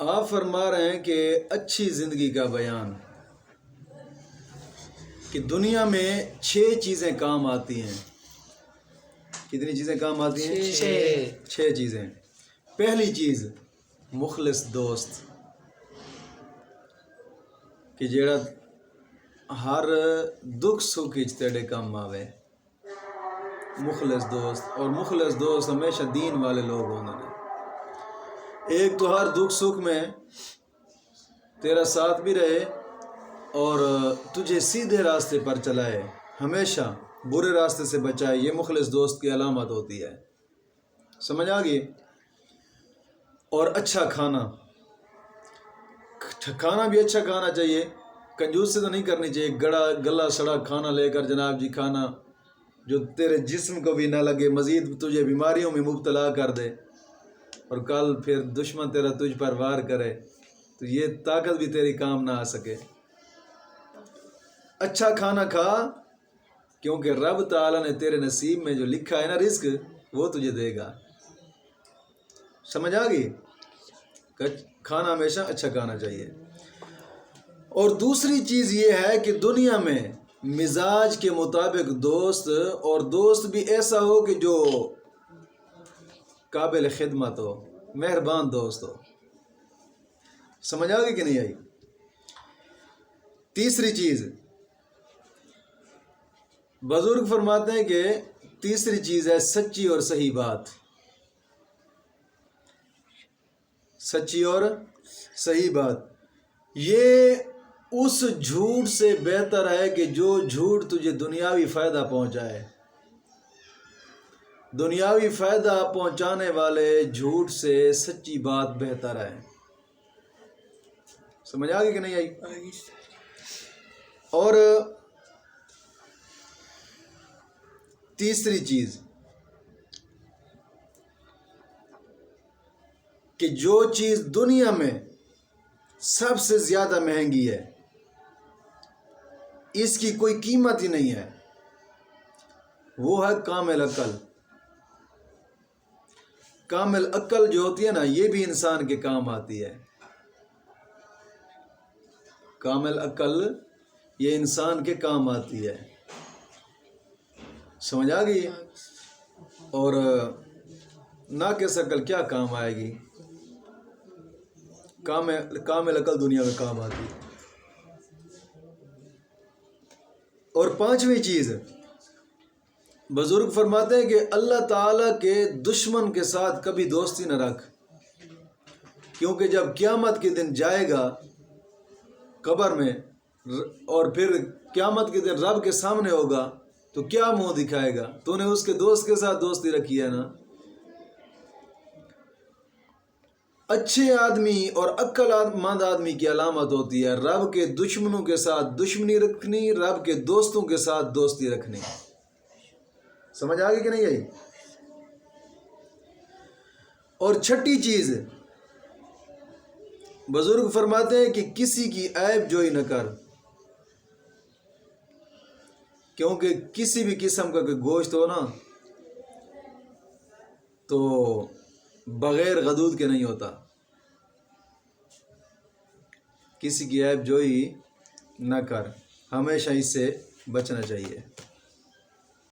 آپ فرما رہے ہیں کہ اچھی زندگی کا بیان کہ دنیا میں 6 چیزیں کام آتی ہیں. کتنی چیزیں کام آتی ہیں؟ 6 چیزیں. پہلی چیز مخلص دوست کہ جیڑا ہر دکھ سکھ تیرے کام آوے. مخلص دوست، اور مخلص دوست ہمیشہ دین والے لوگ ہوندے نے. ایک تو ہر دکھ سکھ میں تیرا ساتھ بھی رہے اور تجھے سیدھے راستے پر چلائے، ہمیشہ برے راستے سے بچائے. یہ مخلص دوست کی علامت ہوتی ہے. سمجھ آ گئی؟ اور اچھا کھانا بھی اچھا کھانا چاہیے. کنجوس سے تو نہیں کرنی چاہیے. گلا سڑا کھانا لے کر جناب جی کھانا جو تیرے جسم کو بھی نہ لگے، مزید تجھے بیماریوں میں مبتلا کر دے، اور کل پھر دشمن تیرا تجھ پر وار کرے تو یہ طاقت بھی تیری کام نہ آ سکے. اچھا کھانا کھا، کیونکہ رب تعالیٰ نے تیرے نصیب میں جو لکھا ہے نا رزق، وہ تجھے دے گا. سمجھ آ گئی؟ کھانا ہمیشہ اچھا کھانا چاہیے. اور دوسری چیز یہ ہے کہ دنیا میں مزاج کے مطابق دوست، اور دوست بھی ایسا ہو کہ جو قابل خدمت ہو، مہربان دوست ہو. سمجھ آ گئی کہ نہیں آئی؟ تیسری چیز بزرگ فرماتے ہیں کہ تیسری چیز ہے سچی اور صحیح بات. سچی اور صحیح بات یہ اس جھوٹ سے بہتر ہے کہ جو جھوٹ تجھے دنیاوی فائدہ پہنچائے. دنیاوی فائدہ پہنچانے والے جھوٹ سے سچی بات بہتر ہے. سمجھ آ گئی کہ نہیں آئی؟ اور تیسری چیز کہ جو چیز دنیا میں سب سے زیادہ مہنگی ہے، اس کی کوئی قیمت ہی نہیں ہے، وہ ہے کامل عقل. کامل عقل جو ہوتی ہے نا، یہ بھی انسان کے کام آتی ہے. کامل عقل یہ انسان کے کام آتی ہے. سمجھ آ گئی؟ اور ناقص عقل کیا کام آئے گی؟ کامل عقل دنیا میں کام آتی ہے. اور پانچویں چیز بزرگ فرماتے ہیں کہ اللہ تعالیٰ کے دشمن کے ساتھ کبھی دوستی نہ رکھ، کیونکہ جب قیامت کے دن جائے گا قبر میں اور پھر قیامت کے دن رب کے سامنے ہوگا تو کیا منہ دکھائے گا؟ تو نے اس کے دوست کے ساتھ دوستی رکھی ہے نا. اچھے آدمی اور عقل مند آدمی کی علامت ہوتی ہے رب کے دشمنوں کے ساتھ دشمنی رکھنی، رب کے دوستوں کے ساتھ دوستی رکھنی. سمجھ آ گئی کہ نہیں آئی؟ اور چھٹی چیز بزرگ فرماتے ہیں کہ کسی کی عیب جوئی نہ کر، کیونکہ کسی بھی قسم کا گوشت ہو نا تو بغیر غدود کے نہیں ہوتا. کسی کی عیب جوئی نہ کر، ہمیشہ اس سے بچنا چاہیے.